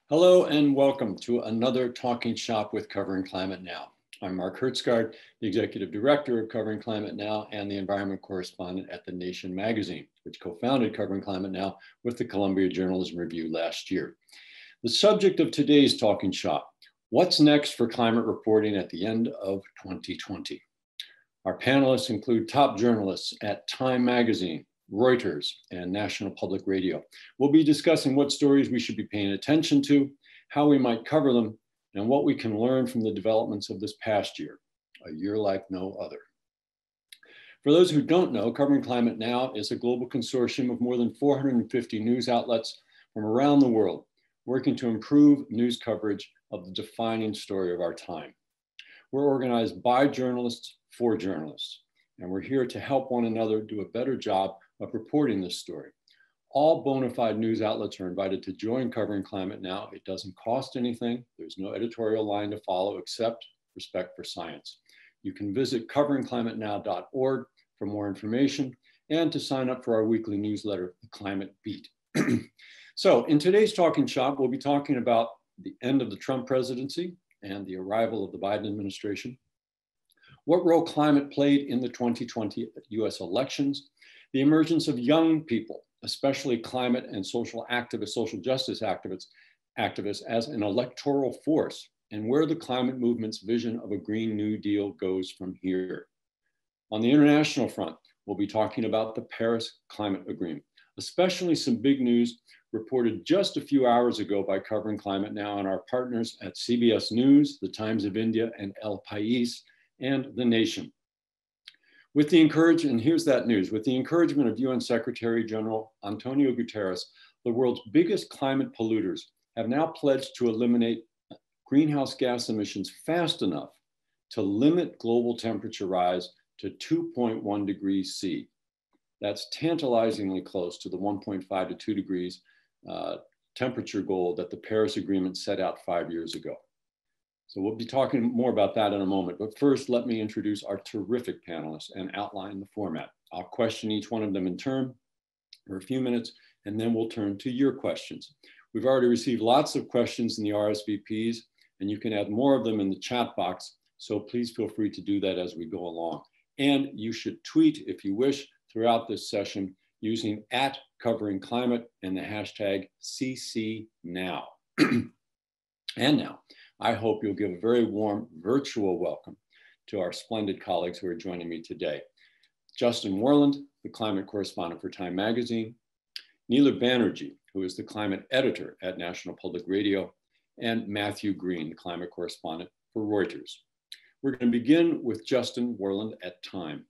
Hello and welcome to another Talking Shop with Covering Climate Now. I'm Mark Hertzgaard, the Executive Director of Covering Climate Now and the Environment Correspondent at The Nation magazine, which co-founded Covering Climate Now with the Columbia Journalism Review last year. The subject of today's Talking Shop: what's next for climate reporting at the end of 2020? Our panelists include top journalists at Time magazine, Reuters, and National Public Radio. We'll be discussing what stories we should be paying attention to, how we might cover them, and what we can learn from the developments of this past year, a year like no other. For those who don't know, Covering Climate Now is a global consortium of more than 450 news outlets from around the world, working to improve news coverage of the defining story of our time. We're organized by journalists for journalists, and we're here to help one another do a better job of reporting this story. All bona fide news outlets are invited to join Covering Climate Now. It doesn't cost anything. There's no editorial line to follow except respect for science. You can visit coveringclimatenow.org for more information and to sign up for our weekly newsletter, The Climate Beat. So in today's Talking Shop, we'll be talking about the end of the Trump presidency and the arrival of the Biden administration, what role climate played in the 2020 US elections, the emergence of young people, especially climate and social activists, social justice activists as an electoral force, and where the climate movement's vision of a Green New Deal goes from here. On the international front, we'll be talking about the Paris Climate Agreement, especially some big news reported just a few hours ago by Covering Climate Now and our partners at CBS News, The Times of India, and El País, and The Nation. With the encouragement, and here's that news, with the encouragement of UN Secretary General Antonio Guterres, the world's biggest climate polluters have now pledged to eliminate greenhouse gas emissions fast enough to limit global temperature rise to 2.1 degrees C. That's tantalizingly close to the 1.5 to 2 degrees temperature goal that the Paris Agreement set out 5 years ago. So we'll be talking more about that in a moment. But first, let me introduce our terrific panelists and outline the format. I'll question each one of them in turn for a few minutes, and then we'll turn to your questions. We've already received lots of questions in the RSVPs, and you can add more of them in the chat box. So please feel free to do that as we go along. And you should tweet, if you wish, throughout this session using @CoveringClimate and the hashtag #CCNow. And now, I hope you'll give a very warm virtual welcome to our splendid colleagues who are joining me today. Justin Worland, the climate correspondent for Time magazine, Neela Banerjee, who is the climate editor at National Public Radio, and Matthew Green, the climate correspondent for Reuters. We're going to begin with Justin Worland at Time.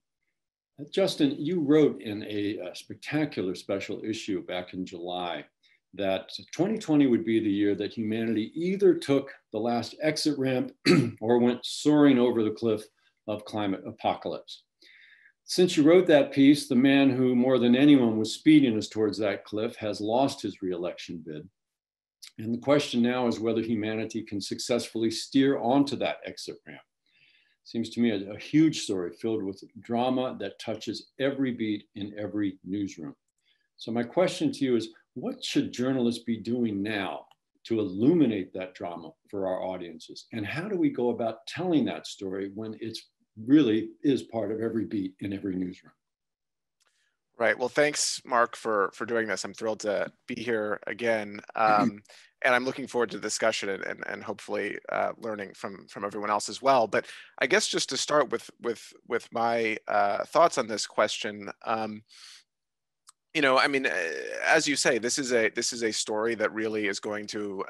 Justin, you wrote in a spectacular special issue back in July that 2020 would be the year that humanity either took the last exit ramp or went soaring over the cliff of climate apocalypse. Since you wrote that piece, the man who more than anyone was speeding us towards that cliff has lost his re-election bid. And the question now is whether humanity can successfully steer onto that exit ramp. Seems to me a huge story filled with drama that touches every beat in every newsroom. So my question to you is, what should journalists be doing now to illuminate that drama for our audiences? And how do we go about telling that story when it's really is part of every beat in every newsroom? Right. Well, thanks, Mark, for doing this. I'm thrilled to be here again. And I'm looking forward to the discussion and hopefully learning from everyone else as well. But I guess just to start with my thoughts on this question, as you say, this is a story that really is going to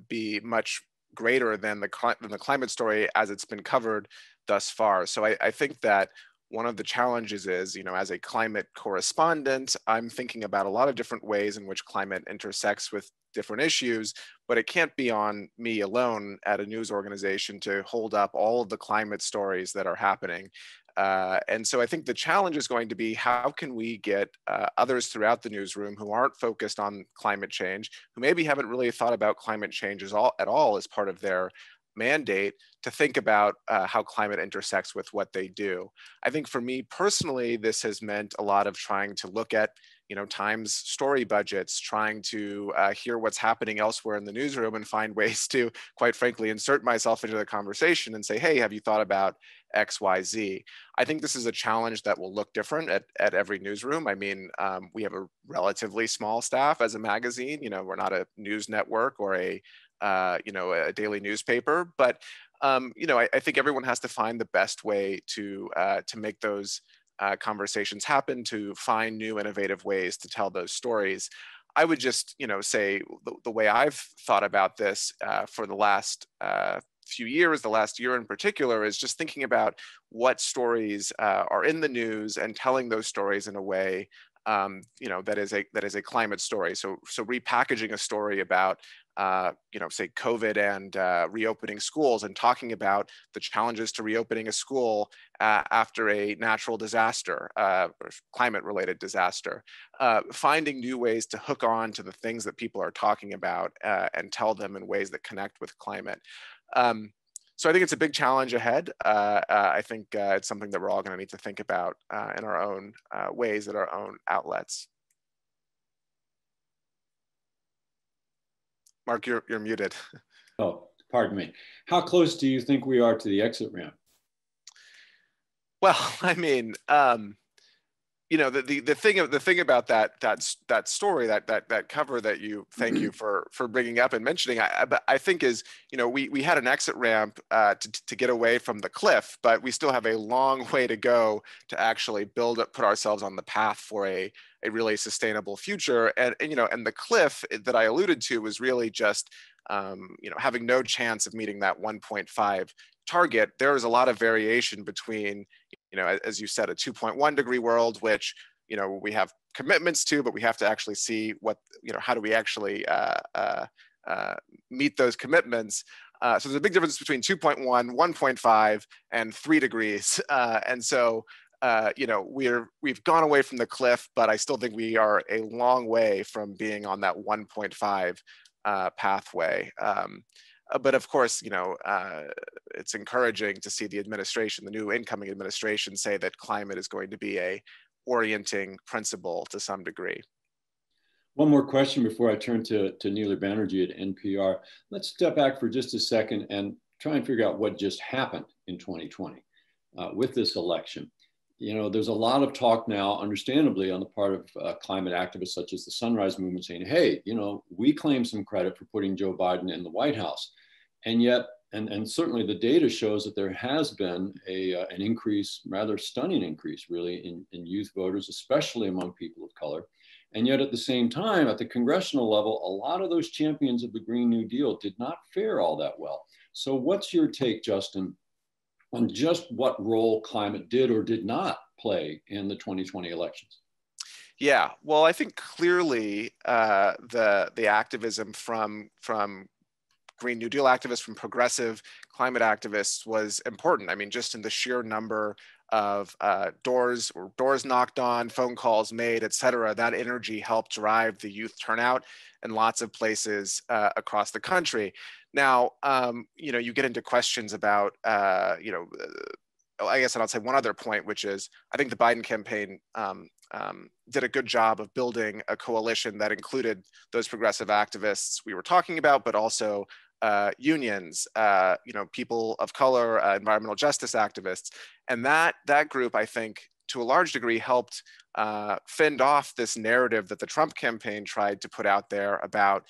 be much greater than the climate story as it's been covered thus far. So I think that one of the challenges is, as a climate correspondent, I'm thinking about a lot of different ways in which climate intersects with different issues, but it can't be on me alone at a news organization to hold up all of the climate stories that are happening. And so I think the challenge is going to be, how can we get others throughout the newsroom who aren't focused on climate change, who maybe haven't really thought about climate change at all as part of their mandate, to think about how climate intersects with what they do. I think for me personally, this has meant a lot of trying to look at Times story budgets, trying to hear what's happening elsewhere in the newsroom and find ways to, quite frankly, insert myself into the conversation and say, hey, have you thought about X, Y, Z? I think this is a challenge that will look different at every newsroom. I mean, we have a relatively small staff as a magazine. We're not a news network or a daily newspaper, but I think everyone has to find the best way to make those conversations happen, to find new innovative ways to tell those stories. I would just, say the way I've thought about this for the last few years, the last year in particular, is just thinking about what stories are in the news and telling those stories in a way that is a climate story. So repackaging a story about say COVID and reopening schools, and talking about the challenges to reopening a school after a natural disaster or climate-related disaster, finding new ways to hook on to the things that people are talking about and tell them in ways that connect with climate. So I think it's a big challenge ahead. I think it's something that we're all going to need to think about in our own ways, at our own outlets. Mark, you're muted. Oh, pardon me. How close do you think we are to the exit ramp? Well, I mean, the thing about that story, that cover that you, thank you for bringing up and mentioning, I think is, we had an exit ramp to get away from the cliff, but we still have a long way to go to actually put ourselves on the path for a really sustainable future. And the cliff that I alluded to was really just having no chance of meeting that 1.5 target. There is a lot of variation between, as you said, a 2.1 degree world, which we have commitments to, but we have to actually see how do we actually meet those commitments. So there's a big difference between 2.1, 1.5, and 3 degrees. And so we've gone away from the cliff, but I still think we are a long way from being on that 1.5 pathway. But of course, it's encouraging to see the administration, the new incoming administration, say that climate is going to be a orienting principle to some degree. One more question before I turn to Neela Banerjee at NPR. Let's step back for just a second and try and figure out what just happened in 2020 with this election. There's a lot of talk now, understandably, on the part of climate activists such as the Sunrise Movement saying, hey, we claim some credit for putting Joe Biden in the White House. And yet, and certainly the data shows that there has been an increase, rather stunning increase, really, in youth voters, especially among people of color. And yet at the same time, at the congressional level, a lot of those champions of the Green New Deal did not fare all that well. So what's your take, Justin, on just what role climate did or did not play in the 2020 elections? Yeah, well, I think clearly the activism from Green New Deal activists, from progressive climate activists, was important. I mean, just in the sheer number of doors knocked on, phone calls made, et cetera, that energy helped drive the youth turnout in lots of places across the country. Now, you get into questions about, I guess, and I'll say one other point, which is I think the Biden campaign did a good job of building a coalition that included those progressive activists we were talking about, but also unions, people of color, environmental justice activists. And that group, I think, to a large degree, helped fend off this narrative that the Trump campaign tried to put out there about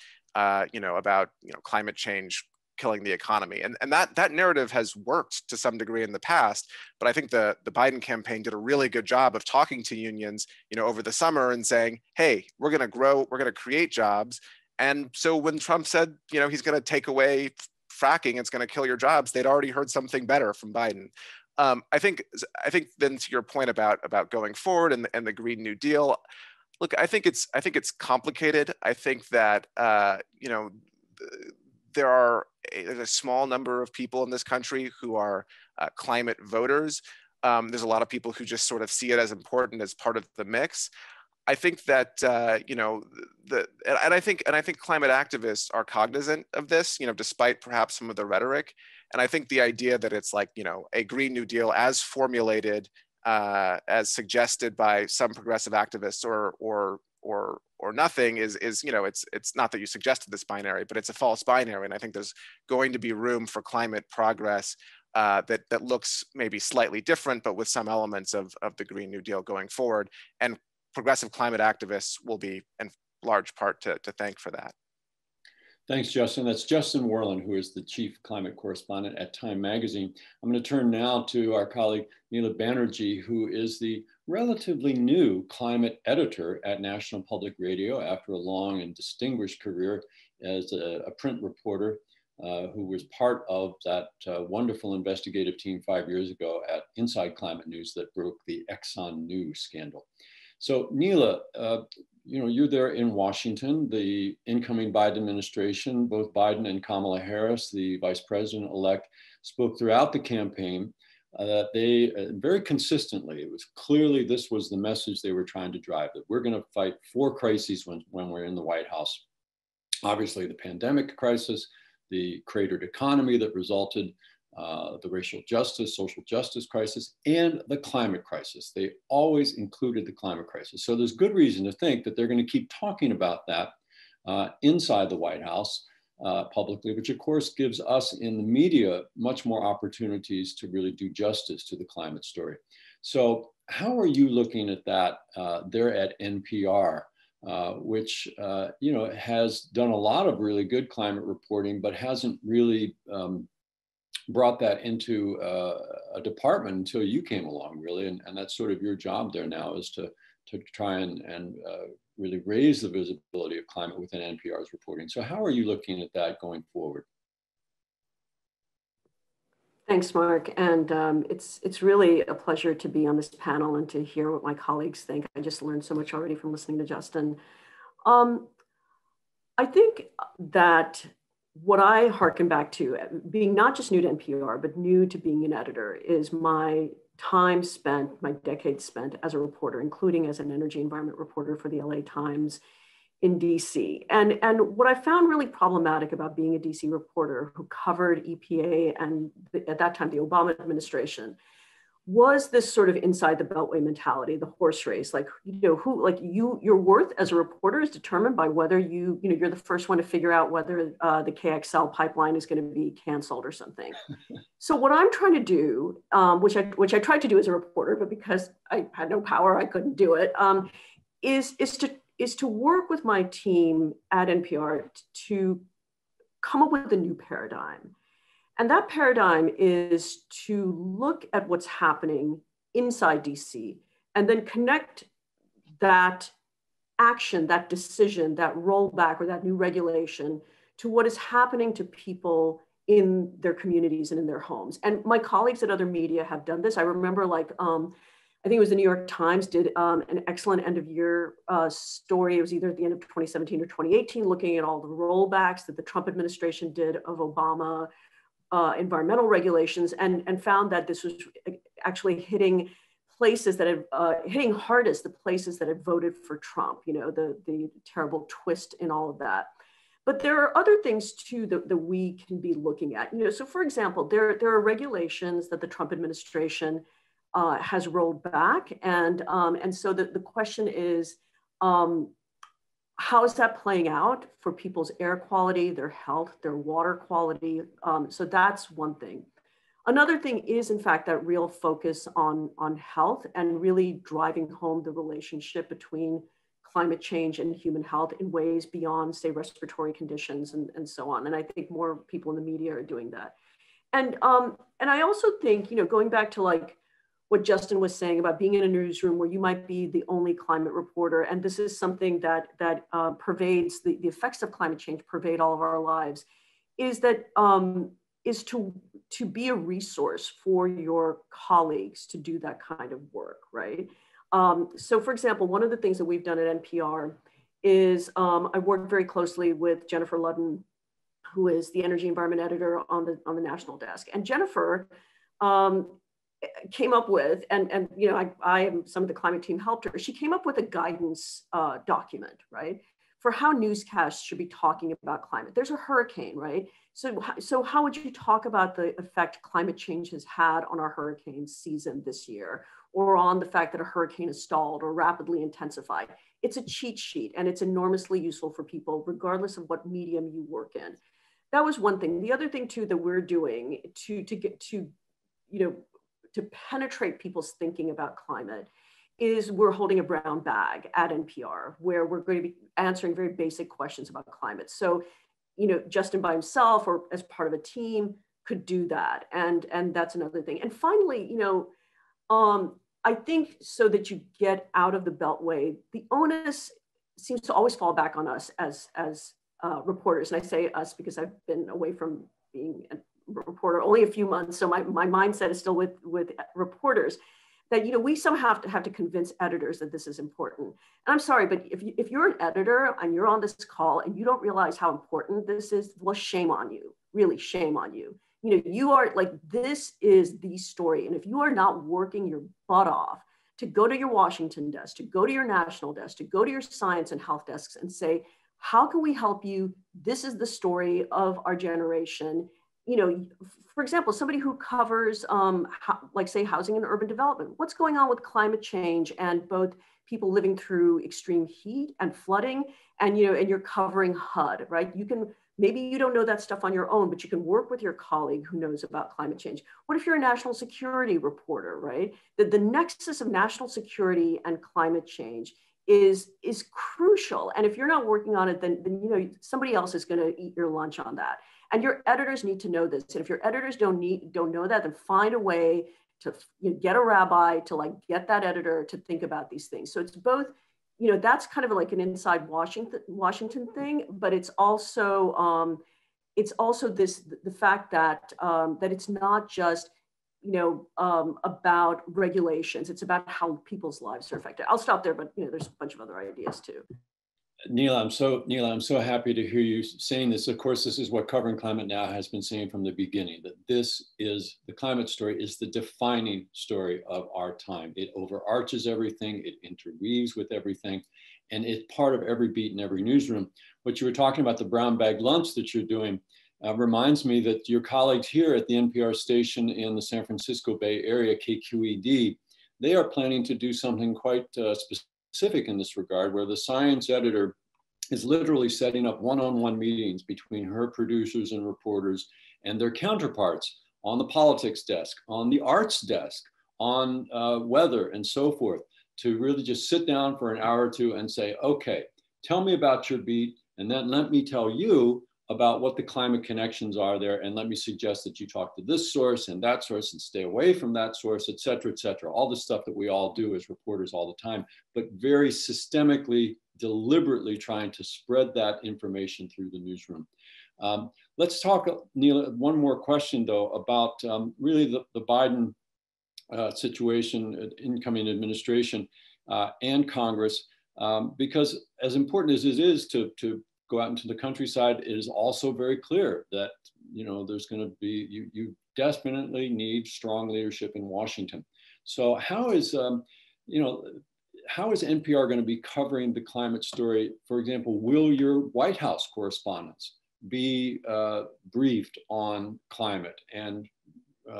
climate change killing the economy. And that narrative has worked to some degree in the past, but I think the Biden campaign did a really good job of talking to unions, over the summer and saying, hey, we're going to grow, we're going to create jobs. And so when Trump said, he's going to take away fracking, it's going to kill your jobs, they'd already heard something better from Biden. I think then to your point about going forward and the Green New Deal, look, I think it's complicated. I think that there's a small number of people in this country who are climate voters. There's a lot of people who just sort of see it as important as part of the mix. I think that I think climate activists are cognizant of this, despite perhaps some of the rhetoric. And I think the idea that it's like, a Green New Deal as formulated, as suggested by some progressive activists or or nothing is, you know, it's not that you suggested this binary, but it's a false binary. And I think there's going to be room for climate progress that looks maybe slightly different, but with some elements of the Green New Deal going forward. And progressive climate activists will be in large part to thank for that. Thanks, Justin. That's Justin Worland, who is the chief climate correspondent at Time Magazine. I'm going to turn now to our colleague, Neela Banerjee, who is the relatively new climate editor at National Public Radio after a long and distinguished career as a print reporter who was part of that wonderful investigative team 5 years ago at Inside Climate News that broke the Exxon News scandal. So Neela, you know, you're there in Washington, the incoming Biden administration, both Biden and Kamala Harris, the vice president-elect, spoke throughout the campaign that they very consistently, it was clearly this was the message they were trying to drive, that we're going to fight four crises when we're in the White House. Obviously, the pandemic crisis, the cratered economy that resulted, the racial justice, social justice crisis, and the climate crisis. They always included the climate crisis. So there's good reason to think that they're going to keep talking about that inside the White House publicly, which of course gives us in the media much more opportunities to really do justice to the climate story. So how are you looking at that there at NPR? Which you know, has done a lot of really good climate reporting, but hasn't really brought that into a department until you came along, really, and that's sort of your job there now, is to try and really raise the visibility of climate within NPR's reporting. So how are you looking at that going forward? Thanks, Mark. And it's really a pleasure to be on this panel and to hear what my colleagues think. I just learned so much already from listening to Justin. I think that what I hearken back to, being not just new to NPR, but new to being an editor, is my time spent, my decades spent as a reporter, including as an energy environment reporter for the LA Times in DC. And what I found really problematic about being a DC reporter who covered EPA and at that time, the Obama administration, was this sort of inside the beltway mentality, the horse race, like, you know, who, like your worth as a reporter is determined by whether you're the first one to figure out whether the KXL pipeline is going to be canceled or something. So what I'm trying to do, which I tried to do as a reporter, but because I had no power, I couldn't do it, is to work with my team at NPR to come up with a new paradigm. And that paradigm is to look at what's happening inside DC and then connect that action, that decision, that rollback or that new regulation to what is happening to people in their communities and in their homes. And my colleagues at other media have done this. I remember I think it was the New York Times did an excellent end of year story. It was either at the end of 2017 or 2018, looking at all the rollbacks that the Trump administration did of Obama environmental regulations, and found that this was actually hitting places that have hitting hardest the places that had voted for Trump, you know, the terrible twist in all of that. But there are other things too that we can be looking at. You know, so for example, there are regulations that the Trump administration has rolled back, and so the question is, how is that playing out for people's air quality, their health, their water quality? So that's one thing. Another thing is, in fact, that real focus on health and really driving home the relationship between climate change and human health in ways beyond, say, respiratory conditions and so on. And I think more people in the media are doing that. And I also think, you know, going back to like what Justin was saying about being in a newsroom where you might be the only climate reporter, and this is something that pervades the effects of climate change pervade all of our lives, is to be a resource for your colleagues to do that kind of work, right? So for example, one of the things that we've done at NPR is I worked very closely with Jennifer Ludden, who is the energy environment editor on the national desk. And Jennifer came up with, and you know, I am, some of the climate team helped her. She came up with a guidance document, right, for how newscasts should be talking about climate. There's a hurricane, right? So how would you talk about the effect climate change has had on our hurricane season this year, or on the fact that a hurricane is stalled or rapidly intensified? it's a cheat sheet and it's enormously useful for people, regardless of what medium you work in. That was one thing. The other thing too that we're doing to get to, to penetrate people's thinking about climate is we're holding a brown bag at NPR where we're going to be answering very basic questions about climate. So, Justin by himself or as part of a team could do that. And that's another thing. And finally, I think so that you get out of the Beltway, the onus seems to always fall back on us as reporters. And I say us because I've been away from being a reporter only a few months. So my mindset is still with reporters that, we somehow have to convince editors that this is important. And I'm sorry, but if you're an editor and you're on this call and you don't realize how important this is, well, shame on you, really shame on you. You are like, this is the story. And if you are not working your butt off to go to your Washington desk, to go to your national desk, to go to your science and health desks and say, how can we help you? This is the story of our generation. For example, somebody who covers, like say, housing and urban development, what's going on with climate change and both people living through extreme heat and flooding, and and you're covering HUD, right? Maybe you don't know that stuff on your own, but you can work with your colleague who knows about climate change. What if you're a national security reporter, right? The nexus of national security and climate change is crucial. And if you're not working on it, then somebody else is going to eat your lunch on that. And your editors need to know this. And if your editors don't know that, then find a way to get a rabbi to get that editor to think about these things. So it's both, that's kind of like an inside Washington thing, but it's also the fact that that it's not just about regulations. It's about how people's lives are affected. I'll stop there, but there's a bunch of other ideas too. Neela, I'm so happy to hear you saying this. Of course, this is what Covering Climate Now has been saying from the beginning, that the climate story is the defining story of our time. It overarches everything, it interweaves with everything, and it's part of every beat in every newsroom. What you were talking about, the brown bag lunch that you're doing, reminds me that your colleagues here at the NPR station in the San Francisco Bay Area, KQED, they are planning to do something quite specific in this regard, where the science editor is literally setting up one-on-one meetings between her producers and reporters and their counterparts on the politics desk, on the arts desk, on weather and so forth, to really just sit down for an hour or two and say, okay, tell me about your beat, and then let me tell you about what the climate connections are there, and let me suggest that you talk to this source and that source and stay away from that source, et cetera, all the stuff that we all do as reporters all the time, but very systemically, deliberately trying to spread that information through the newsroom. Let's talk, Neela, one more question though, about really the Biden situation, incoming administration and Congress, because as important as it is to go out into the countryside, it is also very clear that there's going to be you desperately need strong leadership in Washington. So how is NPR going to be covering the climate story? For example, will your White House correspondents be briefed on climate and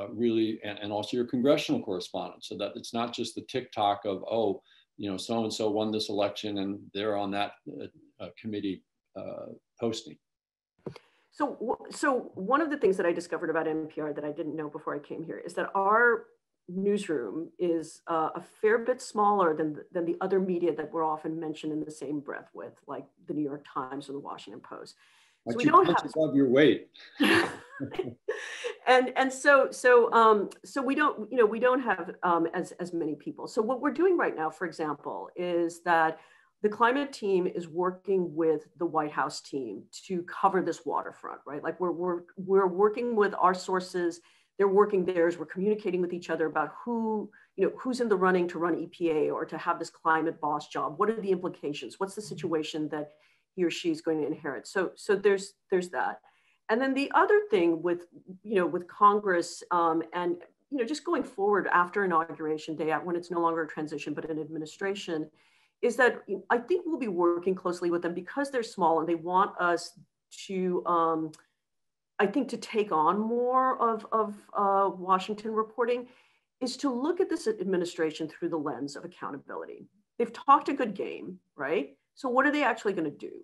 really, and also your congressional correspondents, so that it's not just the TikTok of, oh, so and so won this election and they're on that committee posting? So one of the things that I discovered about NPR that I didn't know before I came here is that our newsroom is a fair bit smaller than the other media that we're often mentioned in the same breath with, like the New York Times or the Washington Post. So we don't have above your weight. and so we don't have as many people. So what we're doing right now, for example, is that the climate team is working with the White House team to cover this waterfront, right? Like we're working with our sources, they're working theirs, we're communicating with each other about who's in the running to run EPA or to have this climate boss job. What are the implications? What's the situation that he or she is going to inherit? So there's that. And then the other thing with Congress and just going forward after Inauguration Day, when it's no longer a transition but an administration, is that I think we'll be working closely with them because they're small and they want us to, I think, to take on more of Washington reporting, is to look at this administration through the lens of accountability. they've talked a good game, right? So what are they actually going to do?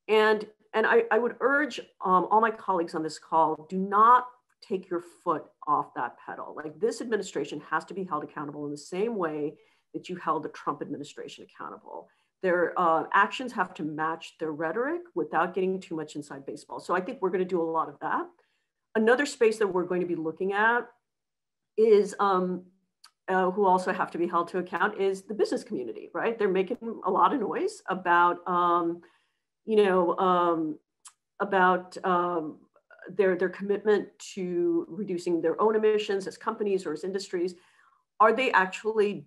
And I would urge all my colleagues on this call, do not take your foot off that pedal. Like, this administration has to be held accountable in the same way that you held the Trump administration accountable. Their actions have to match their rhetoric without getting too much inside baseball. So I think we're going to do a lot of that. Another space that we're going to be looking at is who also have to be held to account is the business community, right? They're making a lot of noise about, their commitment to reducing their own emissions as companies or as industries. Are they actually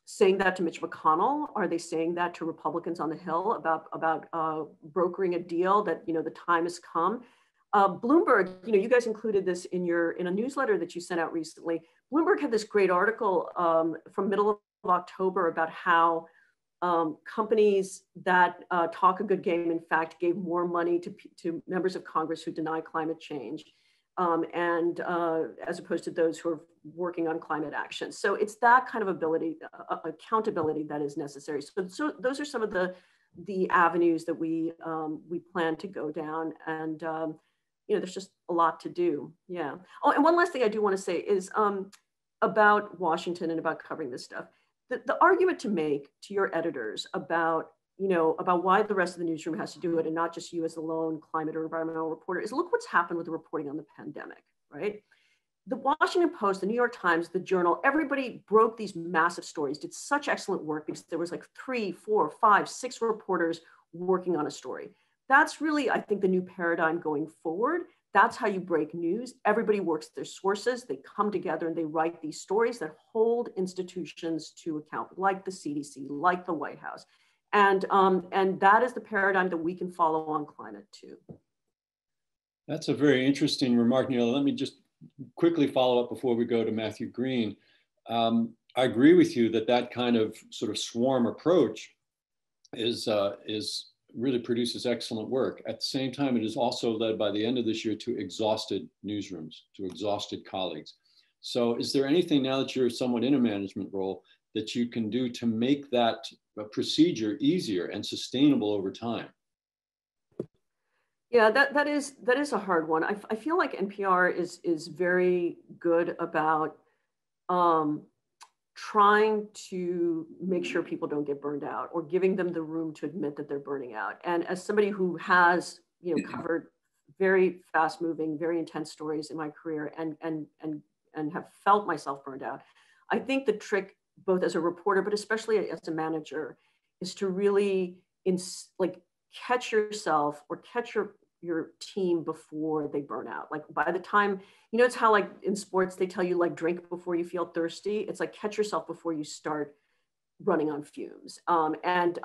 saying that to Mitch McConnell? Are they saying that to Republicans on the Hill about brokering a deal that, the time has come? Bloomberg, you guys included this in a newsletter that you sent out recently. Bloomberg had this great article from middle of October about how companies that talk a good game, in fact, gave more money to members of Congress who deny climate change, and as opposed to those who are working on climate action. So it's that kind of accountability that is necessary. So those are some of the avenues that we plan to go down, and there's just a lot to do. Yeah. Oh, and one last thing I do want to say is about Washington and about covering this stuff. The argument to make to your editors about why the rest of the newsroom has to do it and not just you as the lone climate or environmental reporter is, look what's happened with the reporting on the pandemic, right? The Washington Post, the New York Times, the Journal, everybody broke these massive stories, did such excellent work because there was like 3, 4, 5, 6 reporters working on a story. That's really, I think, the new paradigm going forward. That's how you break news. Everybody works their sources. They come together and they write these stories that hold institutions to account, like the CDC, like the White House. And that is the paradigm that we can follow on climate too. That's a very interesting remark, Neil. Let me just quickly follow up before we go to Matthew Green. I agree with you that kind of sort of swarm approach is really produces excellent work. At the same time, it is also led by the end of this year to exhausted newsrooms, to exhausted colleagues. So is there anything, now that you're somewhat in a management role, that you can do to make that procedure easier and sustainable over time? Yeah, that is a hard one. I feel like NPR is very good about trying to make sure people don't get burned out, or giving them the room to admit that they're burning out. And as somebody who has covered very fast moving, very intense stories in my career and have felt myself burned out, I think the trick, both as a reporter, but especially as a manager, is to really catch yourself or catch your team before they burn out. Like, by the time, it's how, like, in sports, they tell you, like, drink before you feel thirsty. It's like, catch yourself before you start running on fumes. And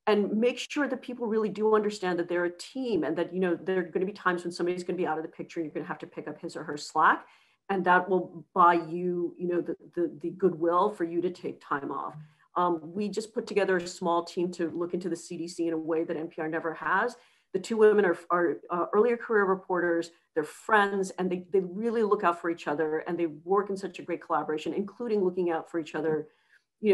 make sure that people really do understand that they're a team, and that, there are going to be times when somebody's going to be out of the picture. You're going to have to pick up his or her slack, and that will buy you, the goodwill for you to take time off. We just put together a small team to look into the CDC in a way that NPR never has. The 2 women are earlier career reporters, they're friends, and they really look out for each other, and they work in such a great collaboration, including looking out for each other,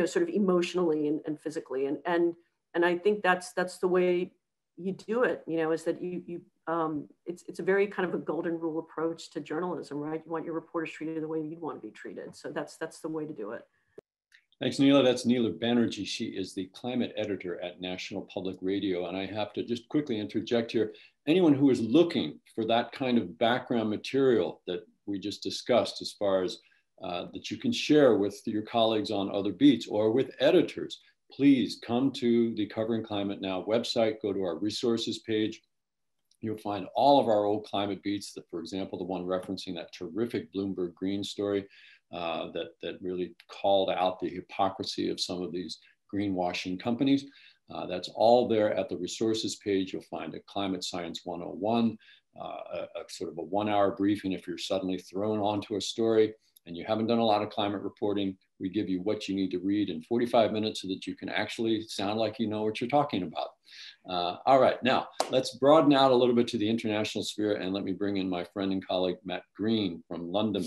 sort of emotionally and physically. And I think that's the way you do it, is that it's a very kind of a golden rule approach to journalism, right? You want your reporters treated the way you'd want to be treated. So that's the way to do it. Thanks, Neela. That's Neela Banerjee. She is the climate editor at National Public Radio. And I have to just quickly interject here. Anyone who is looking for that kind of background material that we just discussed, as far as that you can share with your colleagues on other beats or with editors, please come to the Covering Climate Now website, go to our resources page. You'll find all of our old climate beats, for example, the one referencing that terrific Bloomberg Green story. That really called out the hypocrisy of some of these greenwashing companies. That's all there at the resources page. You'll find a Climate Science 101, a sort of a 1-hour briefing if you're suddenly thrown onto a story and you haven't done a lot of climate reporting. We give you what you need to read in 45 minutes so that you can actually sound like you know what you're talking about. All right, now let's broaden out a little bit to the international sphere, and let me bring in my friend and colleague, Matt Green from London.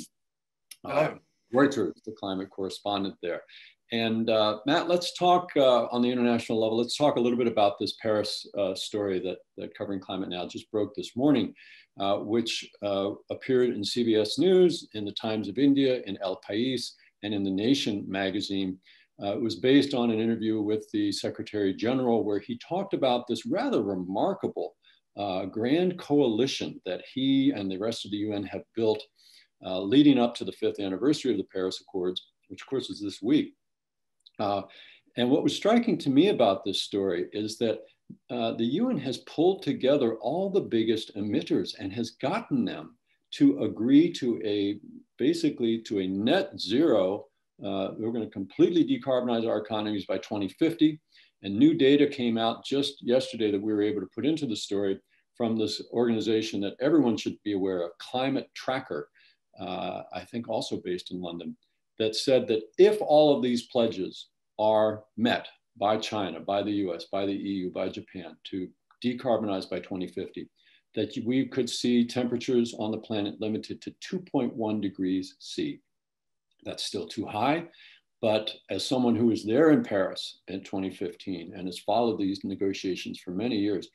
Reuters, the climate correspondent there. And Matt, let's talk on the international level. Let's talk a little bit about this Paris story that Covering Climate Now just broke this morning, which appeared in CBS News, in the Times of India, in El País, and in the Nation magazine. It was based on an interview with the Secretary General, where he talked about this rather remarkable grand coalition that he and the rest of the UN have built leading up to the 5th anniversary of the Paris Accords, which of course is this week. And what was striking to me about this story is that the UN has pulled together all the biggest emitters and has gotten them to agree to basically to a net zero. We're going to completely decarbonize our economies by 2050. And new data came out just yesterday that we were able to put into the story from this organization that everyone should be aware of, Climate Tracker, I think also based in London, that said that if all of these pledges are met by China, by the US, by the EU, by Japan to decarbonize by 2050, that we could see temperatures on the planet limited to 2.1 degrees C. That's still too high, but as someone who was there in Paris in 2015 and has followed these negotiations for many years,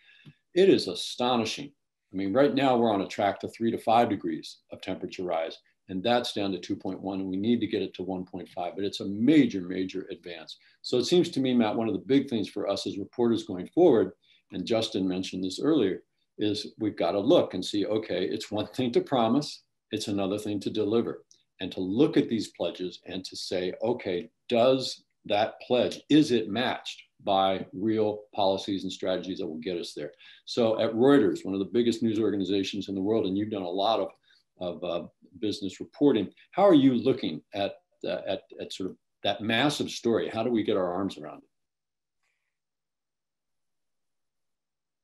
it is astonishing. I mean, right now we're on a track to 3 to 5 degrees of temperature rise, and that's down to 2.1, and we need to get it to 1.5, but it's a major, major advance. So it seems to me, Matt, one of the big things for us as reporters going forward, and Justin mentioned this earlier, is we've got to look and see, okay, it's one thing to promise, it's another thing to deliver, and to look at these pledges and to say, okay, does that pledge, is it matched by real policies and strategies that will get us there? So at Reuters, one of the biggest news organizations in the world, and you've done a lot of business reporting, how are you looking at sort of that massive story? How do we get our arms around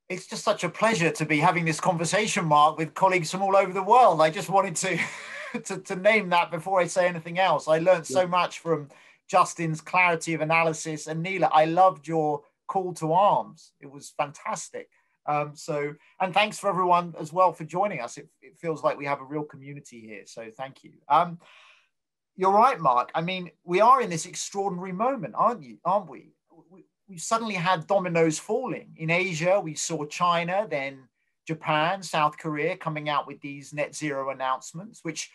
it? It's just such a pleasure to be having this conversation, Mark, with colleagues from all over the world. I just wanted to name that before I say anything else. I learned so much from Justin's clarity of analysis, and Neela, I loved your call to arms. It was fantastic. And thanks for everyone as well for joining us. It feels like we have a real community here. So thank you. You're right, Mark. I mean, we are in this extraordinary moment, aren't we? We suddenly had dominoes falling. In Asia, we saw China, then Japan, South Korea coming out with these net zero announcements, which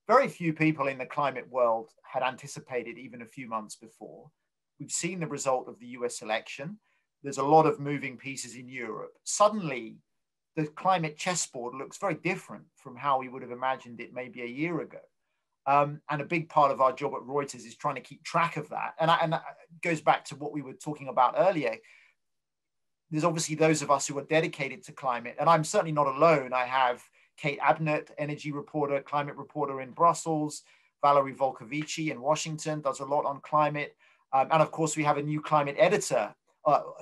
very few people in the climate world had anticipated even a few months before. We've seen the result of the US election. There's a lot of moving pieces in Europe. Suddenly, the climate chessboard looks very different from how we would have imagined it maybe a year ago. And a big part of our job at Reuters is trying to keep track of that. And that goes back to what we were talking about earlier. There's obviously those of us who are dedicated to climate, and I'm certainly not alone. I have Kate Abnett, energy reporter, climate reporter in Brussels, Valerie Volkovici in Washington, does a lot on climate. And of course, we have a new climate editor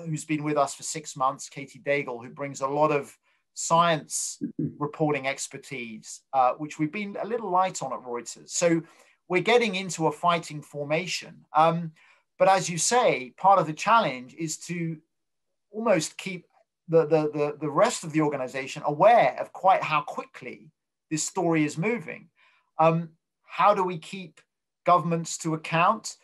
who's been with us for 6 months, Katie Daigle, who brings a lot of science reporting expertise, which we've been a little light on at Reuters. So we're getting into a fighting formation. But as you say, part of the challenge is to almost keep the rest of the organization aware of quite how quickly this story is moving. How do we keep governments to account?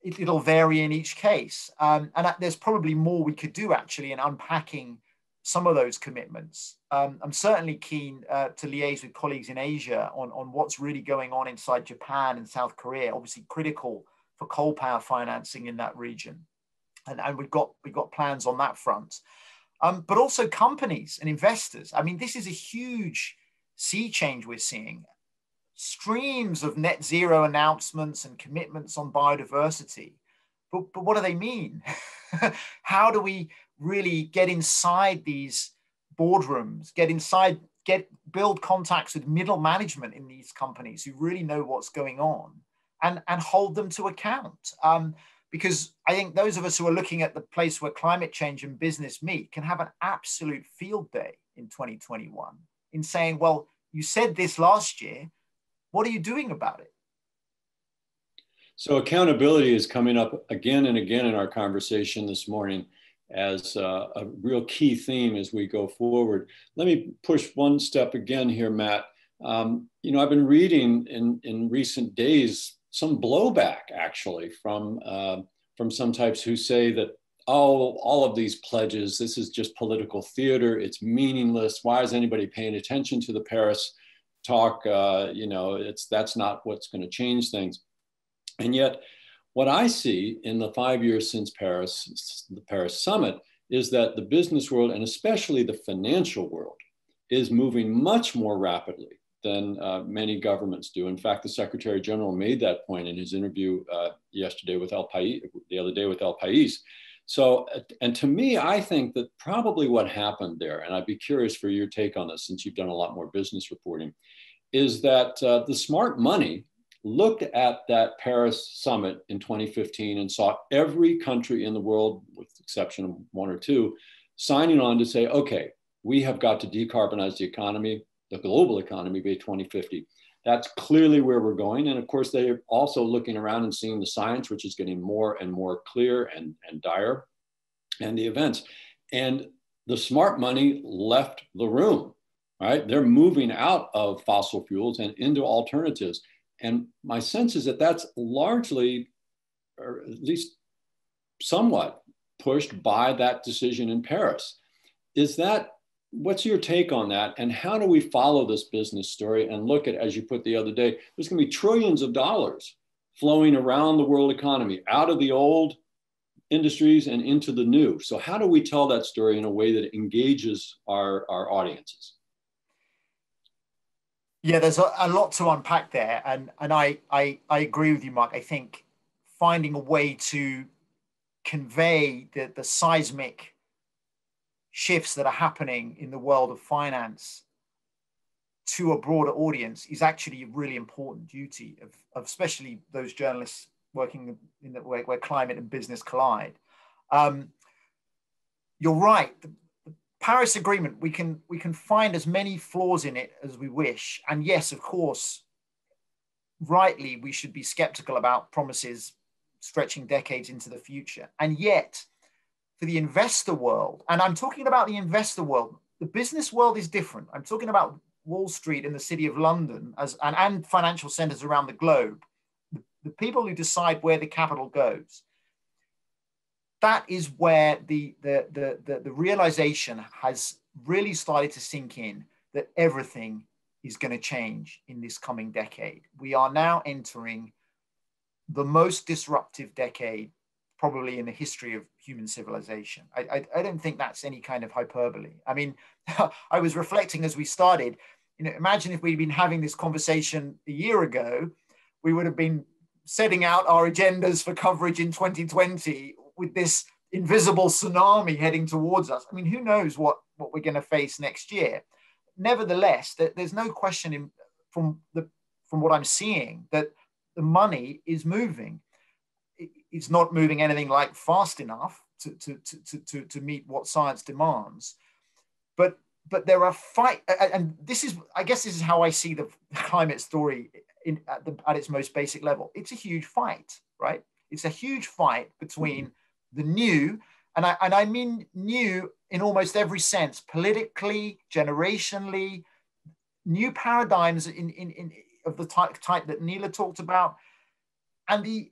It'll vary in each case. And there's probably more we could do actually in unpacking some of those commitments. I'm certainly keen to liaise with colleagues in Asia on what's really going on inside Japan and South Korea, obviously critical for coal power financing in that region. And we've got plans on that front. But also companies and investors. I mean, this is a huge sea change we're seeing. Streams of net zero announcements and commitments on biodiversity. But what do they mean? How do we really get inside these boardrooms, build contacts with middle management in these companies who really know what's going on and hold them to account? Because I think those of us who are looking at the place where climate change and business meet can have an absolute field day in 2021 in saying, well, you said this last year, what are you doing about it? So accountability is coming up again and again in our conversation this morning as a real key theme as we go forward. Let me push one step again here, Matt. I've been reading in recent days some blowback actually from some types who say that, oh, all of these pledges, this is just political theater. It's meaningless. Why is anybody paying attention to the Paris talk? That's not what's going to change things. And yet, what I see in the 5 years since the Paris summit, is that the business world, and especially the financial world, is moving much more rapidly than many governments do. In fact, the Secretary General made that point in his interview the other day with El País. So, and to me, I think that probably what happened there, and I'd be curious for your take on this since you've done a lot more business reporting, is that the smart money looked at that Paris summit in 2015 and saw every country in the world, with the exception of one or two, signing on to say, okay, we have got to decarbonize the economy, the global economy by 2050. That's clearly where we're going. And of course, they're also looking around and seeing the science, which is getting more and more clear and dire, and the events. And the smart money left the room, right? They're moving out of fossil fuels and into alternatives. And my sense is that that's largely, or at least somewhat, pushed by that decision in Paris. What's your take on that? And how do we follow this business story and look at, as you put the other day, there's going to be trillions of dollars flowing around the world economy, out of the old industries and into the new. So how do we tell that story in a way that engages our audiences? Yeah, there's a lot to unpack there. And I agree with you, Mark. I think finding a way to convey the seismic shifts that are happening in the world of finance to a broader audience is actually a really important duty of especially those journalists working in the where climate and business collide. You're right. The Paris Agreement, we can find as many flaws in it as we wish. And yes, of course, rightly, we should be skeptical about promises stretching decades into the future. And yet, for the investor world, and I'm talking about the investor world, the business world is different. I'm talking about Wall Street and the City of London and financial centers around the globe, the people who decide where the capital goes. That is where the realization has really started to sink in that everything is going to change in this coming decade. We are now entering the most disruptive decade probably in the history of human civilization. I don't think that's any kind of hyperbole. I mean, I was reflecting as we started, imagine if we'd been having this conversation a year ago, we would have been setting out our agendas for coverage in 2020 with this invisible tsunami heading towards us. I mean, who knows what we're going to face next year? Nevertheless, there's no question from what I'm seeing that the money is moving. It's not moving anything like fast enough to meet what science demands, but there are and I guess this is how I see the climate story at its most basic level. It's a huge fight, right? It's a huge fight between the new, and I mean new in almost every sense, politically, generationally, new paradigms of the type that Neela talked about, and the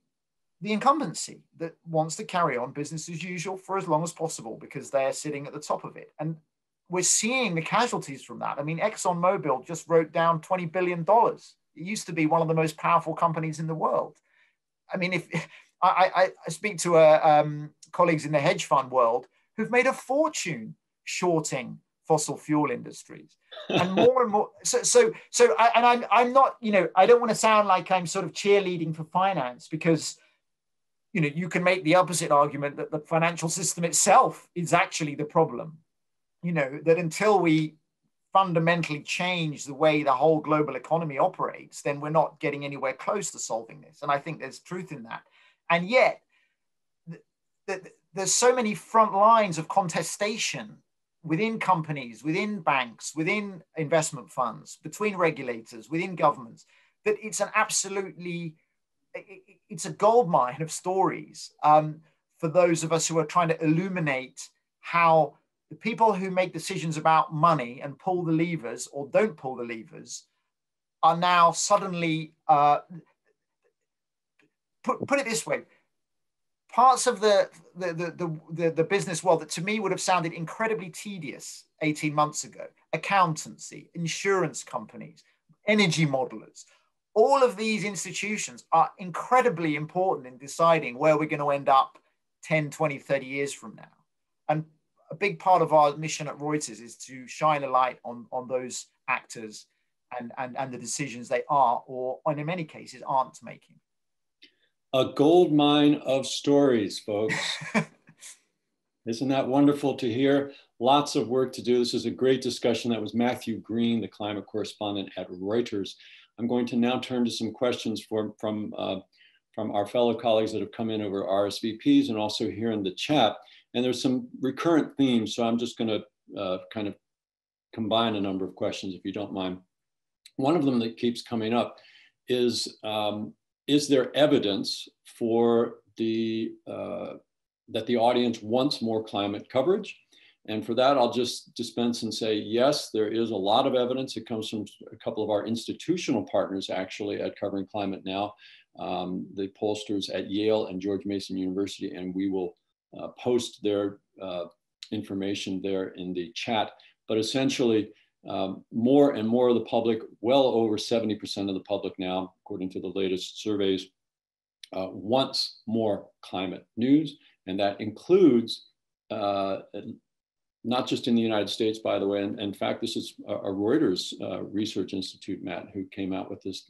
incumbency that wants to carry on business as usual for as long as possible because they're sitting at the top of it. And we're seeing the casualties from that. I mean, ExxonMobil just wrote down $20 billion. It used to be one of the most powerful companies in the world. I mean, if I speak to colleagues in the hedge fund world who've made a fortune shorting fossil fuel industries, and more and more. I'm not, I don't want to sound like I'm sort of cheerleading for finance because, you can make the opposite argument that the financial system itself is actually the problem. That until we fundamentally change the way the whole global economy operates, then we're not getting anywhere close to solving this. And I think there's truth in that. And yet, there's so many front lines of contestation within companies, within banks, within investment funds, between regulators, within governments, that it's it's a goldmine of stories for those of us who are trying to illuminate how the people who make decisions about money and pull the levers or don't pull the levers are now suddenly put it this way. Parts of the business world that to me would have sounded incredibly tedious 18 months ago, accountancy, insurance companies, energy modelers, all of these institutions are incredibly important in deciding where we're going to end up 10, 20, 30 years from now. And a big part of our mission at Reuters is to shine a light on those actors and the decisions they are, or in many cases, aren't making. A gold mine of stories, folks. Isn't that wonderful to hear? Lots of work to do. This is a great discussion. That was Matthew Green, the climate correspondent at Reuters. I'm going to now turn to some questions from our fellow colleagues that have come in over RSVPs and also here in the chat. And there's some recurrent themes, so I'm just going to kind of combine a number of questions, if you don't mind. One of them that keeps coming up is there evidence for that the audience wants more climate coverage? And for that, I'll just dispense and say, yes, there is a lot of evidence. It comes from a couple of our institutional partners, actually, at Covering Climate Now, the pollsters at Yale and George Mason University, and we will post their information there in the chat. But essentially, more and more of the public, well over 70% of the public now, according to the latest surveys, wants more climate news. And that includes, not just in the United States, by the way. And in fact, this is a Reuters Research Institute, Matt, who came out with this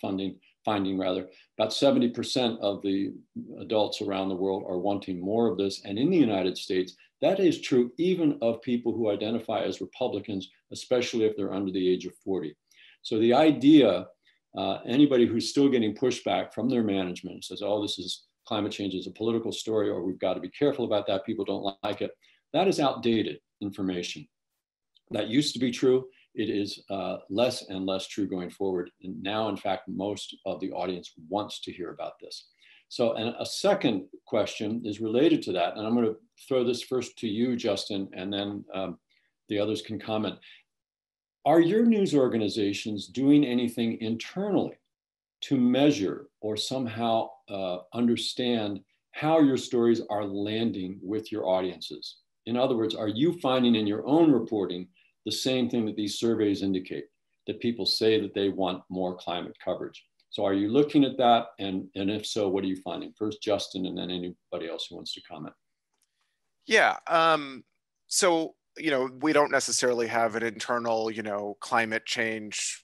finding rather. About 70% of the adults around the world are wanting more of this. And in the United States, that is true even of people who identify as Republicans, especially if they're under the age of 40. So the idea, anybody who's still getting pushback from their management says, oh, this is climate change is a political story, or we've got to be careful about that, people don't like it. That is outdated information. That used to be true. It is less and less true going forward. And now, in fact, most of the audience wants to hear about this. So, and a second question is related to that. And I'm going to throw this first to you, Justin, and then the others can comment. Are your news organizations doing anything internally to measure or somehow understand how your stories are landing with your audiences? In other words, are you finding in your own reporting the same thing that these surveys indicate, that people say that they want more climate coverage? So are you looking at that? And if so, what are you finding? First, Justin, and then anybody else who wants to comment. Yeah. So, you know, we don't necessarily have an internal, you know, climate change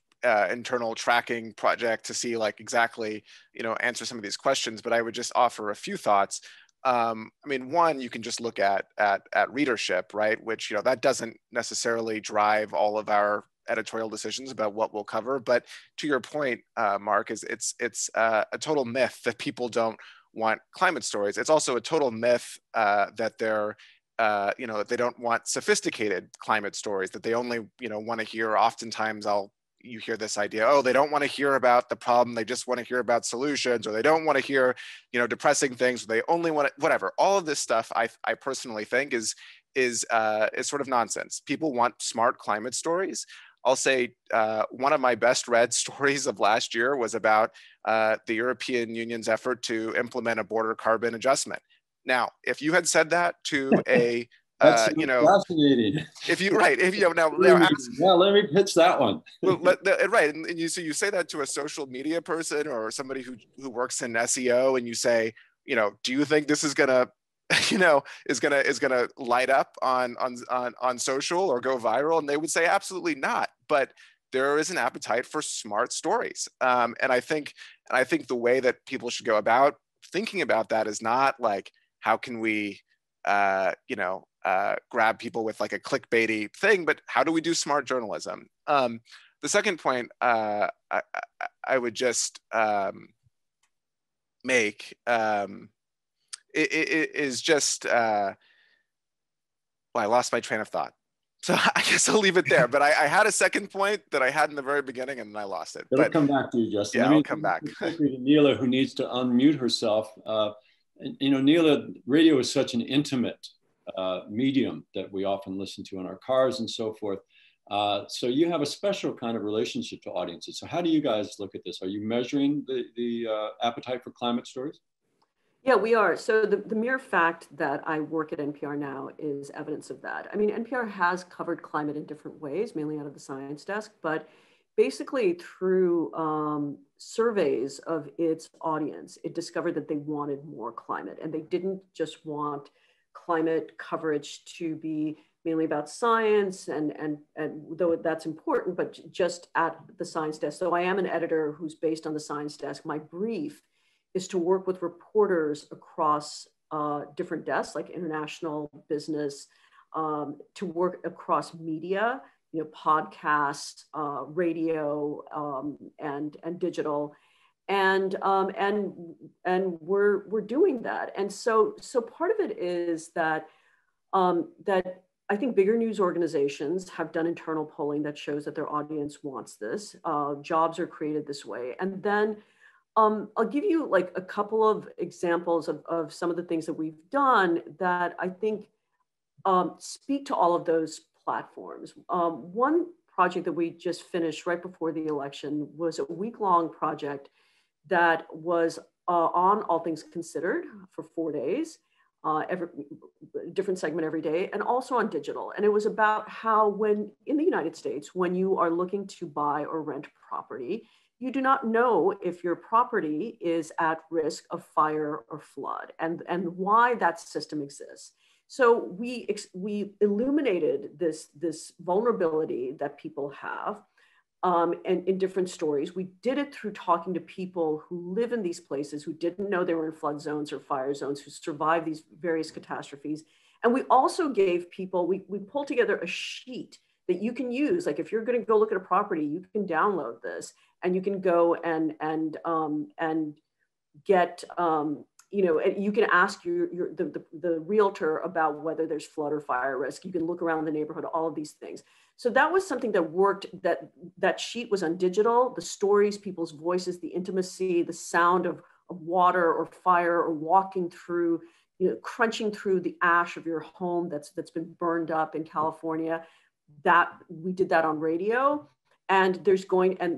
internal tracking project to see like exactly, you know, answer some of these questions, but I would just offer a few thoughts. I mean, one, you can just look at readership, right? Which, you know, that doesn't necessarily drive all of our editorial decisions about what we'll cover. But to your point, Mark, it's a total myth that people don't want climate stories. It's also a total myth that they're, you know, that they don't want sophisticated climate stories, that they only, you know, want to hear, oftentimes you hear this idea, oh, they don't want to hear about the problem, they just want to hear about solutions, or they don't want to hear, you know, depressing things, or they only want to, whatever. All of this stuff, I personally think is sort of nonsense. People want smart climate stories. I'll say one of my best read stories of last year was about the European Union's effort to implement a border carbon adjustment. Now, if you had said that to a you know, fascinating. If you know now let me pitch that one. Well, right, and you say that to a social media person or somebody who works in SEO, and you say, you know, do you think this is gonna, you know, is gonna light up on social or go viral? And they would say absolutely not. But there is an appetite for smart stories, and I think the way that people should go about thinking about that is not like, how can we you know, grab people with like a clickbaity thing, but how do we do smart journalism? The second point I would just make is just, well, I lost my train of thought. So I guess I'll leave it there. But I had a second point that I had in the very beginning, and then I lost it. It'll come back to you, Justin. Yeah, I'll come back. Quickly to Neela, who needs to unmute herself. You know, Neela, radio is such an intimate medium that we often listen to in our cars and so forth. So you have a special kind of relationship to audiences. So how do you guys look at this? Are you measuring the appetite for climate stories? Yeah, we are. So the mere fact that I work at NPR now is evidence of that. I mean, NPR has covered climate in different ways, mainly out of the science desk, but basically through surveys of its audience, it discovered that they wanted more climate, and they didn't just want climate coverage to be mainly about science and though that's important, but just at the science desk. So I am an editor who's based on the science desk. My brief is to work with reporters across different desks, like international business, to work across media, you know, podcasts, radio, and digital, and we're doing that. And so part of it is that that I think bigger news organizations have done internal polling that shows that their audience wants this. Jobs are created this way, and then I'll give you like a couple of examples of some of the things that we've done that I think speak to all of those platforms. One project that we just finished right before the election was a week-long project that was on All Things Considered for 4 days, every different segment every day, and also on digital. And it was about how when in the United States, when you are looking to buy or rent property, you do not know if your property is at risk of fire or flood, and why that system exists. So we illuminated this vulnerability that people have, and in different stories. We did it through talking to people who live in these places, who didn't know they were in flood zones or fire zones, who survived these various catastrophes. And we also gave people, we pulled together a sheet that you can use. Like if you're going to go look at a property, you can download this and you can go and get, you know, you can ask the realtor about whether there's flood or fire risk. You can look around the neighborhood, all of these things. So that was something that worked. That sheet was on digital. The stories, people's voices, the intimacy, the sound of water or fire, or walking through, you know, crunching through the ash of your home that's been burned up in California. That we did that on radio, and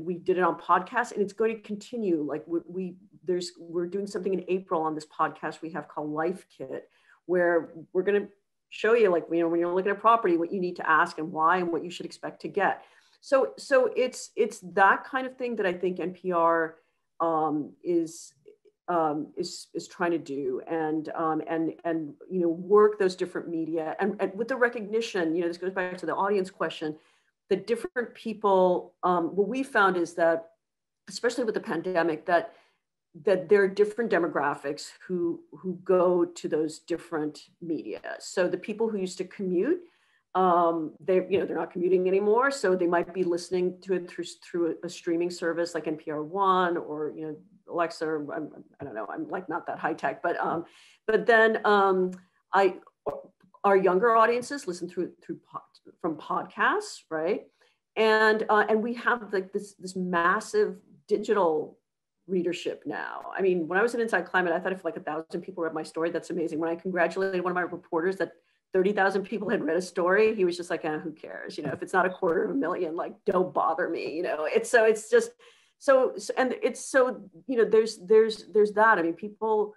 we did it on podcasts, and it's going to continue. Like we're doing something in April on this podcast we have called Life Kit, where we're going to show you, like, you know, when you're looking at property, what you need to ask and why, and what you should expect to get. So it's that kind of thing that I think NPR is trying to do, and you know, work those different media, and with the recognition, you know, this goes back to the audience question, that different people, what we found is that, especially with the pandemic, that there are different demographics who go to those different media. So the people who used to commute, they're not commuting anymore, so they might be listening to it through a streaming service like NPR One, or, you know, Alexa, or I don't know, I'm like not that high tech, but then our younger audiences listen from podcasts, right? And we have like this massive digital readership now. I mean, when I was at Inside Climate, I thought if like 1,000 people read my story, that's amazing. When I congratulated one of my reporters that 30,000 people had read a story, he was just like, who cares? You know, if it's not 250,000, like, don't bother me. You know, it's just and it's so, you know, there's that. I mean, people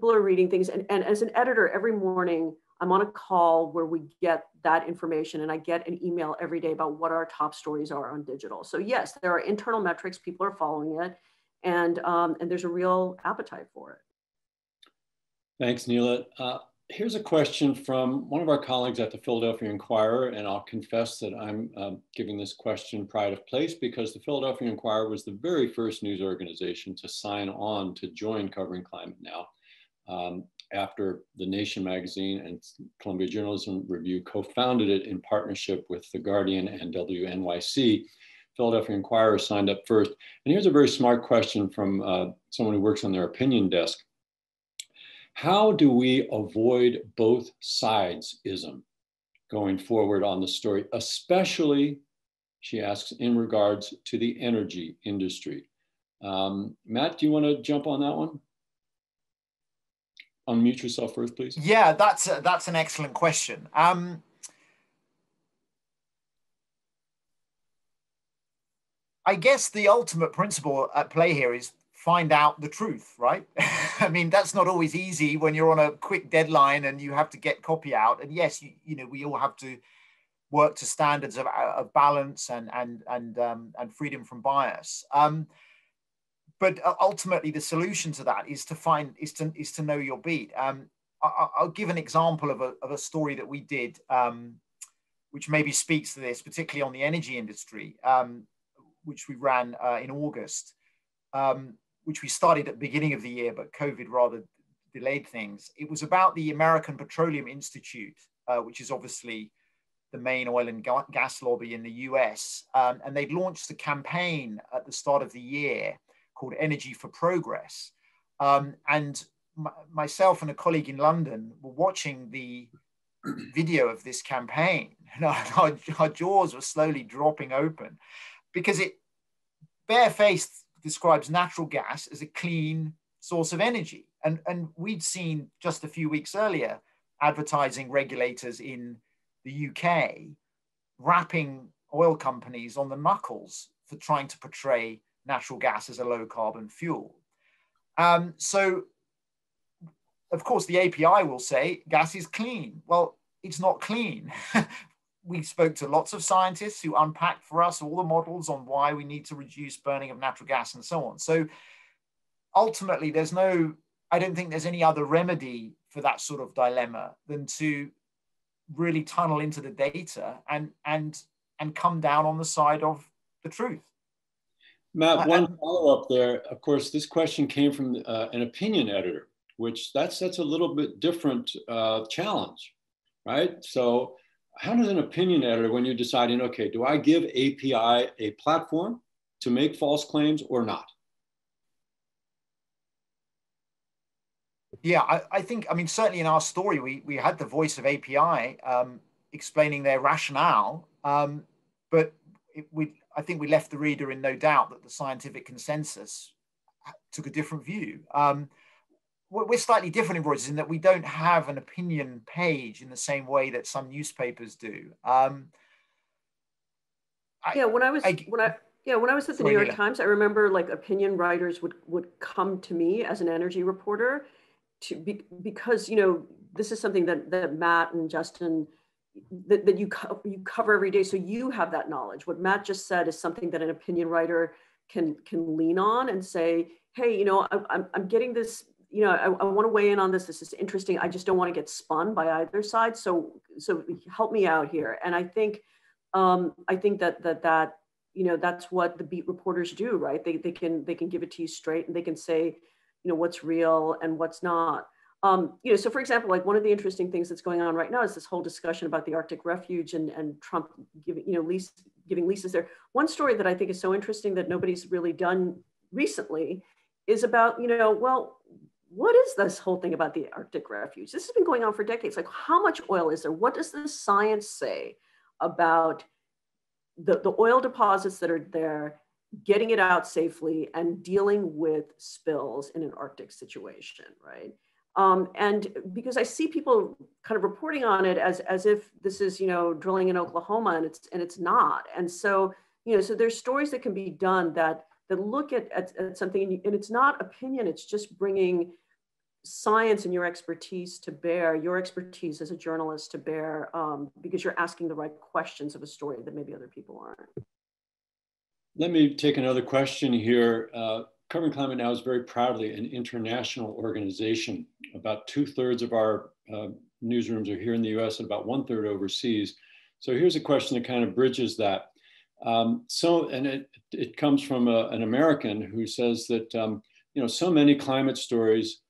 are reading things, and as an editor, every morning I'm on a call where we get that information, and I get an email every day about what our top stories are on digital. So yes, there are internal metrics, people are following it, and there's a real appetite for it. Thanks, Neela. Here's a question from one of our colleagues at the Philadelphia Inquirer, and I'll confess that I'm giving this question pride of place because the Philadelphia Inquirer was the very first news organization to sign on to join Covering Climate Now, after The Nation magazine and Columbia Journalism Review co-founded it in partnership with The Guardian and WNYC. Philadelphia Inquirer signed up first. And here's a very smart question from someone who works on their opinion desk. How do we avoid both sides-ism going forward on the story, especially, she asks, in regards to the energy industry? Matt, do you want to jump on that one? Unmute yourself first, please. Yeah, that's an excellent question. I guess the ultimate principle at play here is find out the truth, right? I mean, that's not always easy when you're on a quick deadline and you have to get copy out. And yes, we all have to work to standards of balance and freedom from bias. But ultimately, the solution to that is to know your beat. I'll give an example of a story that we did, which maybe speaks to this, particularly on the energy industry, which we ran in August, which we started at the beginning of the year, but COVID rather delayed things. It was about the American Petroleum Institute, which is obviously the main oil and gas lobby in the US. And they'd launched a campaign at the start of the year called Energy for Progress. And myself and a colleague in London were watching the video of this campaign, and our jaws were slowly dropping open, because it barefaced describes natural gas as a clean source of energy. And we'd seen just a few weeks earlier advertising regulators in the UK rapping oil companies on the knuckles for trying to portray natural gas as a low carbon fuel. So, of course, the API will say gas is clean. Well, it's not clean. We spoke to lots of scientists who unpacked for us all the models on why we need to reduce burning of natural gas and so on. So ultimately, I don't think there's any other remedy for that sort of dilemma than to really tunnel into the data and come down on the side of the truth. Matt, one follow-up there. Of course, this question came from an opinion editor, which that's a little bit different challenge, right? So how does an opinion editor, when you're deciding, okay, do I give API a platform to make false claims or not? Yeah, I think, certainly in our story, we had the voice of API explaining their rationale, but I think we left the reader in no doubt that the scientific consensus took a different view. We're slightly different in Reuters in that we don't have an opinion page in the same way that some newspapers do. When I was at the New York Times, I remember like opinion writers would come to me as an energy reporter because this is something that Matt and Justin that you cover every day, so you have that knowledge. What Matt just said is something that an opinion writer can lean on and say, hey, I'm getting this. I want to weigh in on this. This is interesting. I just don't want to get spun by either side. So help me out here. And I think that that's what the beat reporters do, right? They can give it to you straight, and they can say, what's real and what's not. So for example, like one of the interesting things that's going on right now is this whole discussion about the Arctic refuge and Trump giving leases there. One story that I think is so interesting that nobody's really done recently is about, what is this whole thing about the Arctic refuge? This has been going on for decades. Like, how much oil is there? What does the science say about the oil deposits that are there, getting it out safely and dealing with spills in an Arctic situation, right? And because I see people kind of reporting on it as if this is, drilling in Oklahoma, and it's not. And so, so there's stories that can be done that look at something, and it's not opinion, it's just bringing science and your expertise to bear, your expertise as a journalist to bear, because you're asking the right questions of a story that maybe other people aren't. Let me take another question here. Covering Climate Now is very proudly an international organization. About 2/3 of our newsrooms are here in the US and about 1/3 overseas. So here's a question that kind of bridges that. It comes from an American who says that, so many climate stories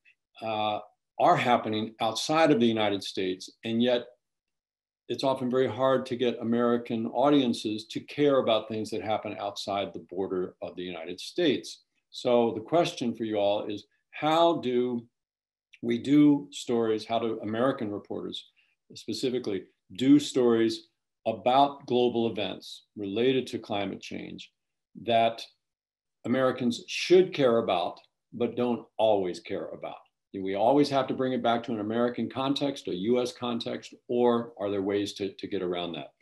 are happening outside of the United States, and yet it's often very hard to get American audiences to care about things that happen outside the border of the United States. So the question for you all is, how do we do stories, how do American reporters specifically do stories about global events related to climate change that Americans should care about, but don't always care about? Do we always have to bring it back to an American context, a US context, or are there ways to get around that?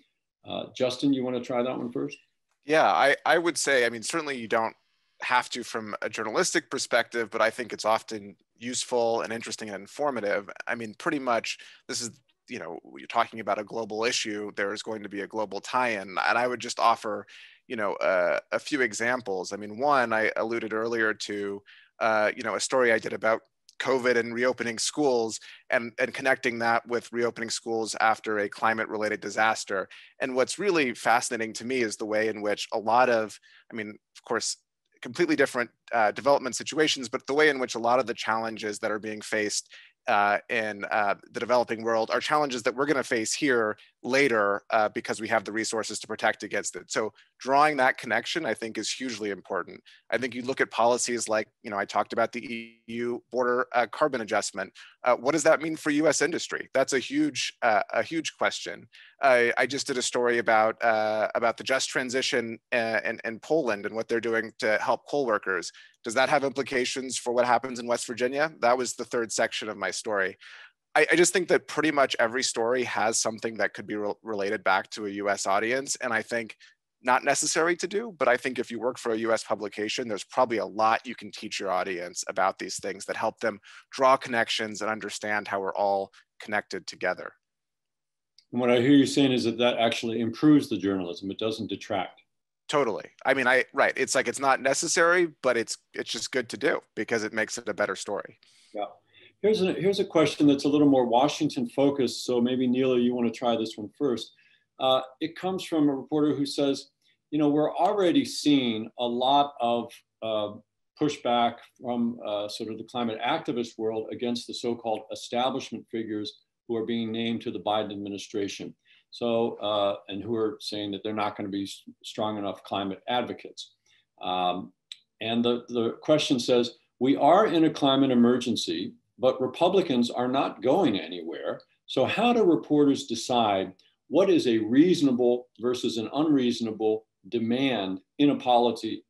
Justin, you want to try that one first? Yeah, I would say, I mean, certainly you don't have to from a journalistic perspective, but I think it's often useful and interesting and informative. I mean, pretty much this is, you know, you're talking about a global issue, there is going to be a global tie-in. And I would just offer, you know, a few examples. I mean, one, I alluded earlier to, you know, a story I did about COVID and reopening schools and connecting that with reopening schools after a climate related disaster. And what's really fascinating to me is the way in which a lot of, I mean, of course, completely different development situations, but the way in which a lot of the challenges that are being faced in the developing world are challenges that we're going to face here later because we have the resources to protect against it. So drawing that connection, I think, is hugely important. I think you look at policies like, you know, I talked about the EU border carbon adjustment. What does that mean for U.S. industry? That's a huge question. I just did a story about the just transition in Poland and what they're doing to help coal workers. Does that have implications for what happens in West Virginia? That was the third section of my story. I just think that pretty much every story has something that could be related back to a US audience. And I think not necessary to do, but I think if you work for a US publication, there's probably a lot you can teach your audience about these things that help them draw connections and understand how we're all connected together. And what I hear you saying is that that actually improves the journalism. It doesn't detract. Totally. I mean, right. It's like, it's not necessary, but it's just good to do because it makes it a better story. Yeah. Here's a question that's a little more Washington focused. So maybe Neela, you want to try this one first. It comes from a reporter who says, you know, we're already seeing a lot of pushback from sort of the climate activist world against the so-called establishment figures who are being named to the Biden administration. So, and who are saying that they're not going to be strong enough climate advocates. And the question says, we are in a climate emergency, but Republicans are not going anywhere. So how do reporters decide what is a reasonable versus an unreasonable demand in a policy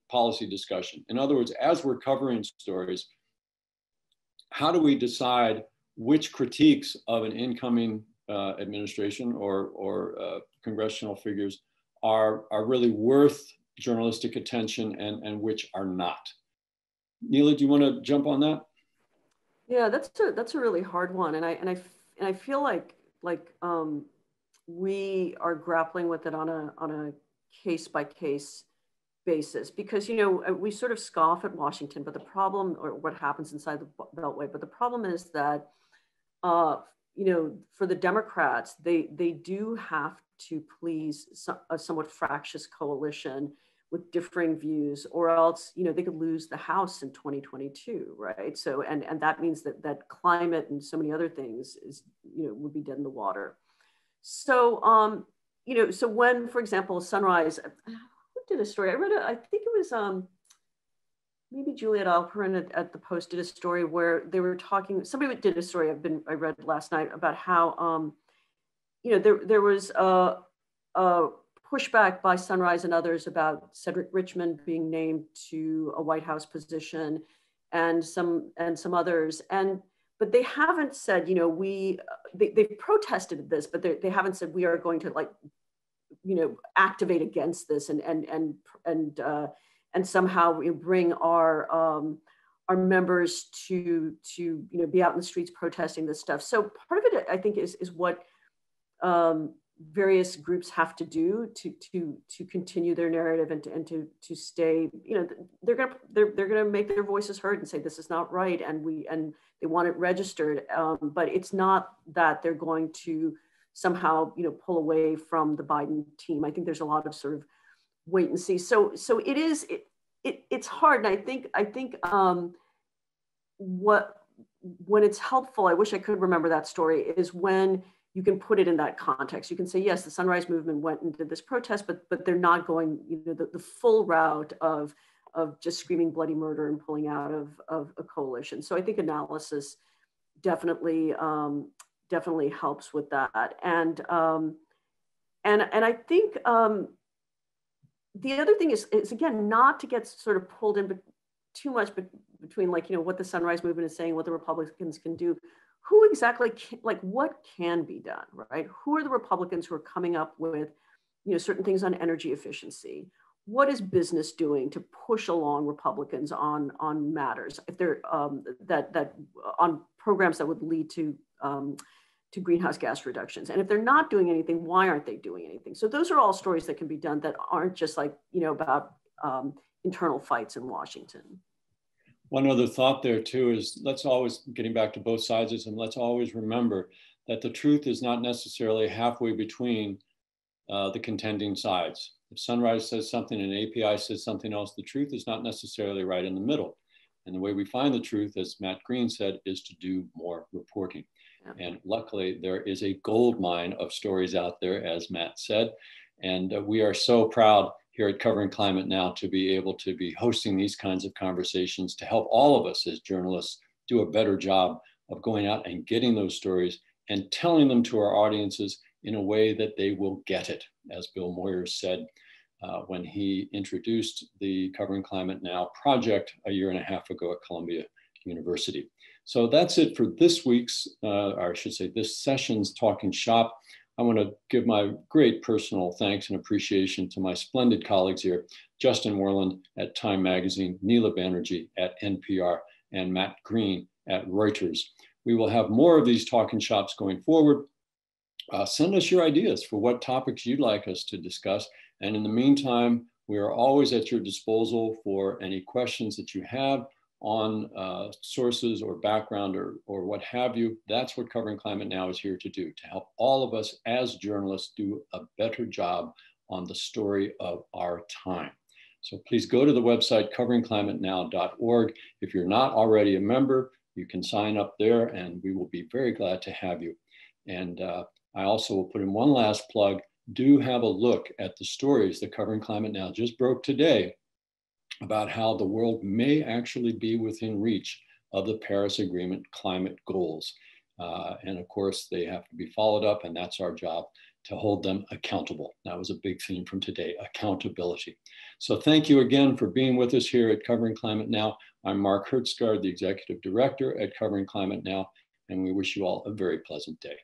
discussion? In other words, as we're covering stories, how do we decide which critiques of an incoming administration or congressional figures are really worth journalistic attention and which are not? Neela, do you want to jump on that? Yeah, that's a really hard one, and I feel like we are grappling with it on a case by case basis, because, you know, we sort of scoff at Washington, but the problem, or what happens inside the Beltway, but the problem is that you know, for the Democrats, they do have to please a somewhat fractious coalition with differing views, or else, you know, they could lose the House in 2022, right? So, and that means that climate and so many other things is, you know, would be dead in the water. So, you know, so when, for example, Sunrise, who did a story? I read it, I think it was maybe Juliet Alperin at the Post did a story where they were talking, somebody did a story I read last night about how, you know, there was a pushback by Sunrise and others about Cedric Richmond being named to a White House position and some others. But they haven't said, you know, they've protested this, but they haven't said we are going to, like, you know, activate against this and somehow we bring our members to you know, be out in the streets protesting this stuff. So part of it, I think, is what various groups have to do to continue their narrative and to stay. You know, they're gonna make their voices heard and say this is not right, and they want it registered. But it's not that they're going to somehow, you know, pull away from the Biden team. I think there's a lot of sort of wait and see. So it's hard. And I think when it's helpful, I wish I could remember that story, is when you can put it in that context. You can say, yes, the Sunrise Movement went and did this protest, but they're not going, you know, the full route of just screaming bloody murder and pulling out of a coalition. So I think analysis definitely helps with that. And I think the other thing is again, not to get sort of pulled in too much between, like, you know, what the Sunrise Movement is saying, what the Republicans can do. Who exactly, what can be done, right? Who are the Republicans who are coming up with, you know, certain things on energy efficiency, what is business doing to push along Republicans on matters, if they're that on programs that would lead to greenhouse gas reductions? And if they're not doing anything, why aren't they doing anything? So those are all stories that can be done that aren't just like, about internal fights in Washington. One other thought there too is, let's always, getting back to both sides, and let's always remember that the truth is not necessarily halfway between the contending sides. If Sunrise says something and API says something else, the truth is not necessarily right in the middle. And the way we find the truth, as Matt Green said, is to do more reporting. Yeah. And luckily, there is a gold mine of stories out there, as Matt said. And we are so proud here at Covering Climate Now to be able to be hosting these kinds of conversations to help all of us as journalists do a better job of going out and getting those stories and telling them to our audiences in a way that they will get it, as Bill Moyers said when he introduced the Covering Climate Now project a year and a half ago at Columbia University. So that's it for this week's, or I should say this session's Talking Shop. I want to give my great personal thanks and appreciation to my splendid colleagues here, Justin Moreland at Time Magazine, Neela Banerjee at NPR, and Matt Green at Reuters. We will have more of these Talking Shops going forward. Send us your ideas for what topics you'd like us to discuss. And in the meantime, we are always at your disposal for any questions that you have on sources or background or what have you. That's what Covering Climate Now is here to do, to help all of us as journalists do a better job on the story of our time. So please go to the website coveringclimatenow.org. If you're not already a member, you can sign up there and we will be very glad to have you. And I also will put in one last plug. Do have a look at the stories that Covering Climate Now just broke today about how the world may actually be within reach of the Paris Agreement climate goals. And of course, they have to be followed up, and that's our job to hold them accountable. That was a big theme from today, accountability. So thank you again for being with us here at Covering Climate Now. I'm Mark Hertzgaard, the Executive Director at Covering Climate Now, and we wish you all a very pleasant day.